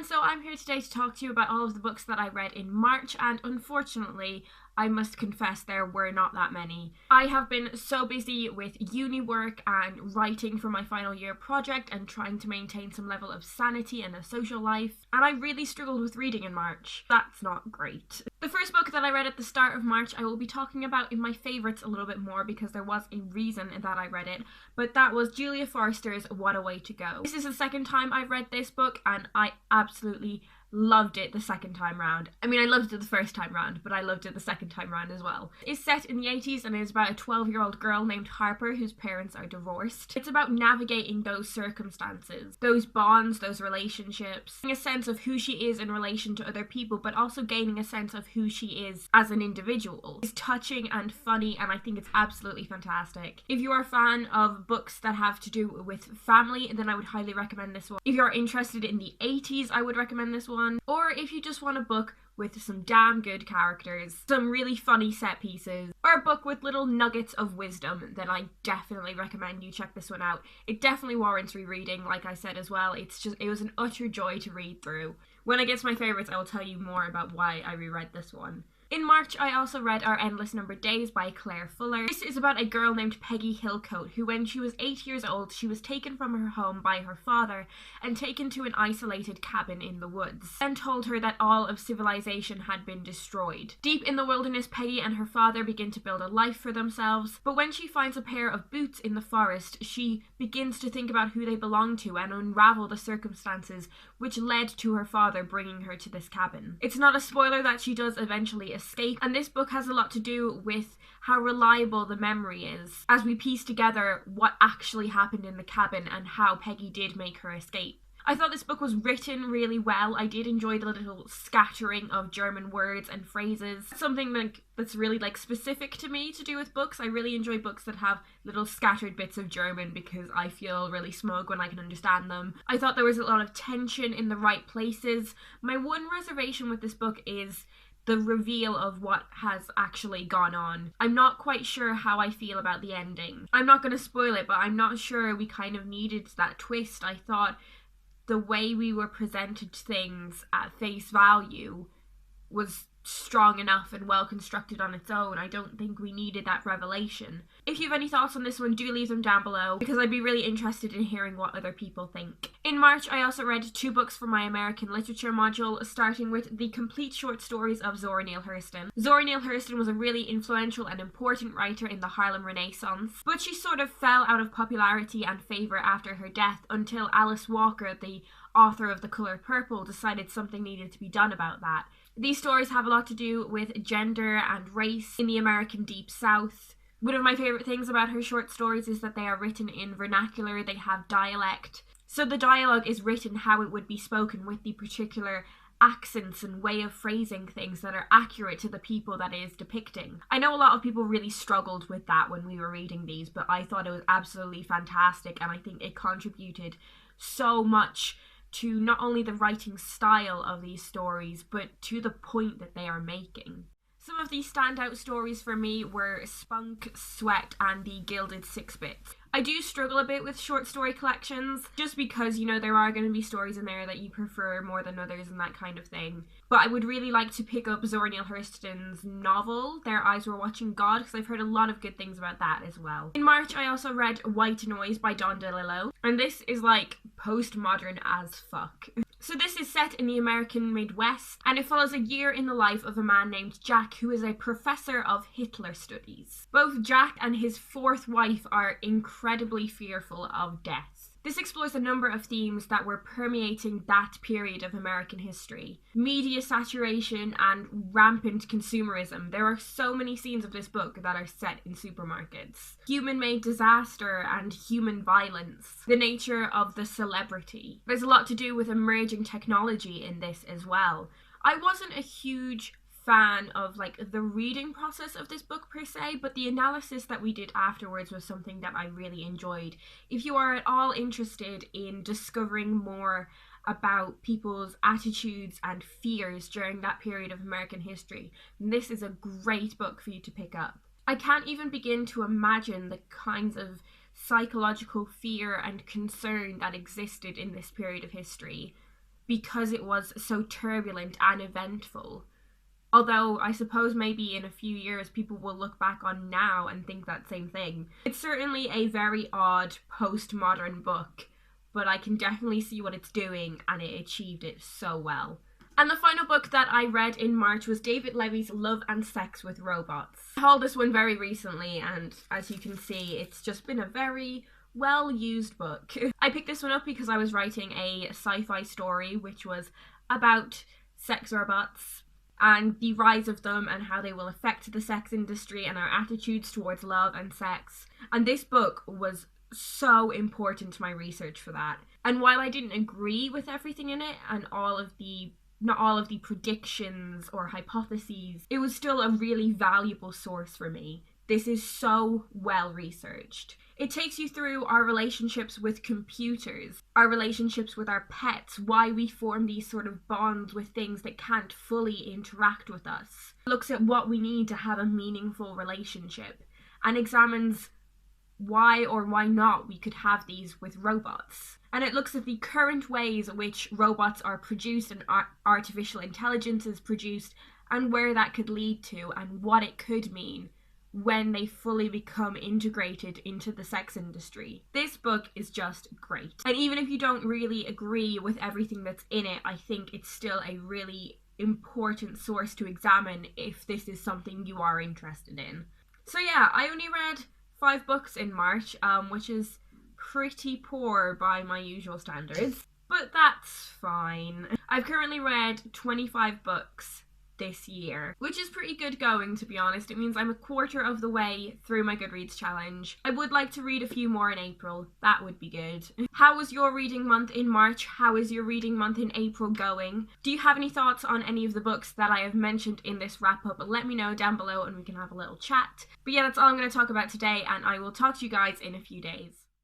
everyone, so I'm here today to talk to you about all of the books that I read in March, and unfortunately I must confess there were not that many. I have been so busy with uni work and writing for my final year project and trying to maintain some level of sanity and a social life, and I really struggled with reading in March. That's not great. The first book that I read at the start of March I will be talking about in my favourites a little bit more because there was a reason that I read it, but that was Julia Forster's What a Way to Go. This is the second time I've read this book and I absolutely loved it the second time round. I mean, I loved it the first time round, but I loved it the second time round as well. It's set in the 80s and is about a 12-year-old girl named Harper whose parents are divorced. It's about navigating those circumstances, those bonds, those relationships, getting a sense of who she is in relation to other people, but also gaining a sense of who she is as an individual. It's touching and funny, and I think it's absolutely fantastic. If you are a fan of books that have to do with family, then I would highly recommend this one. If you're interested in the 80s, I would recommend this one. Or if you just want a book with some damn good characters, some really funny set pieces, or a book with little nuggets of wisdom, then I definitely recommend you check this one out. It definitely warrants rereading, like I said as well. It was an utter joy to read through. When I get to my favourites, I will tell you more about why I reread this one. In March, I also read Our Endless Numbered Days by Claire Fuller. This is about a girl named Peggy Hillcoat who, when she was 8 years old, she was taken from her home by her father and taken to an isolated cabin in the woods, and told her that all of civilization had been destroyed. Deep in the wilderness, Peggy and her father begin to build a life for themselves, but when she finds a pair of boots in the forest, she begins to think about who they belong to and unravel the circumstances which led to her father bringing her to this cabin. It's not a spoiler that she does eventually escape, and this book has a lot to do with how reliable the memory is as we piece together what actually happened in the cabin and how Peggy did make her escape. I thought this book was written really well. I did enjoy the little scattering of German words and phrases. Something that's really specific to me to do with books. I really enjoy books that have little scattered bits of German because I feel really smug when I can understand them. I thought there was a lot of tension in the right places. My one reservation with this book is the reveal of what has actually gone on. I'm not quite sure how I feel about the ending. I'm not going to spoil it, but I'm not sure we kind of needed that twist. I thought the way we were presented things at face value was strong enough and well constructed on its own. I don't think we needed that revelation. If you have any thoughts on this one, do leave them down below because I'd be really interested in hearing what other people think. In March, I also read 2 books for my American literature module, starting with the complete short stories of Zora Neale Hurston. Zora Neale Hurston was a really influential and important writer in the Harlem Renaissance, but she sort of fell out of popularity and favour after her death until Alice Walker, the author of The Colour Purple, decided something needed to be done about that. These stories have a lot to do with gender and race in the American Deep South. One of my favourite things about her short stories is that they are written in vernacular, they have dialect. So the dialogue is written how it would be spoken with the particular accents and way of phrasing things that are accurate to the people that it is depicting. I know a lot of people really struggled with that when we were reading these, but I thought it was absolutely fantastic and I think it contributed so much to not only the writing style of these stories, but to the point that they are making. Some of the standout stories for me were Spunk, Sweat, and The Gilded Six Bits. I do struggle a bit with short story collections, just because, there are going to be stories in there that you prefer more than others and that kind of thing. But I would really like to pick up Zora Neale Hurston's novel, Their Eyes Were Watching God, because I've heard a lot of good things about that as well. In March, I also read White Noise by Dawn DeLillo, and this is postmodern as fuck. So this is set in the American Midwest, and it follows a year in the life of a man named Jack, who is a professor of Hitler studies. Both Jack and his 4th wife are incredibly fearful of death. This explores a number of themes that were permeating that period of American history. Media saturation and rampant consumerism. There are so many scenes of this book that are set in supermarkets. Human-made disaster and human violence. The nature of the celebrity. There's a lot to do with emerging technology in this as well. I wasn't a huge fan of the reading process of this book per se, but the analysis that we did afterwards was something that I really enjoyed. If you are at all interested in discovering more about people's attitudes and fears during that period of American history, this is a great book for you to pick up. I can't even begin to imagine the kinds of psychological fear and concern that existed in this period of history, because it was so turbulent and eventful. Although I suppose maybe in a few years people will look back on now and think that same thing. It's certainly a very odd postmodern book, but I can definitely see what it's doing, and it achieved it so well. And the final book that I read in March was David Levy's Love and Sex with Robots. I hauled this one very recently, and as you can see, it's just been a very well-used book. I picked this one up because I was writing a sci-fi story which was about sex robots and the rise of them and how they will affect the sex industry and our attitudes towards love and sex. And this book was so important to my research for that. And while I didn't agree with everything in it and not all of the predictions or hypotheses, it was still a really valuable source for me. This is so well researched. It takes you through our relationships with computers, our relationships with our pets, why we form these sort of bonds with things that can't fully interact with us. It looks at what we need to have a meaningful relationship and examines why or why not we could have these with robots. And it looks at the current ways in which robots are produced and artificial intelligence is produced and where that could lead to and what it could mean when they fully become integrated into the sex industry. This book is just great. And even if you don't really agree with everything that's in it, I think it's still a really important source to examine if this is something you are interested in. So yeah, I only read 5 books in March, which is pretty poor by my usual standards, but that's fine. I've currently read 25 books this year, which is pretty good going, to be honest. It means I'm a quarter of the way through my Goodreads challenge. I would like to read a few more in April. That would be good. How was your reading month in March? How is your reading month in April going? Do you have any thoughts on any of the books that I have mentioned in this wrap up? Let me know down below and we can have a little chat. But yeah, that's all I'm going to talk about today, and I will talk to you guys in a few days.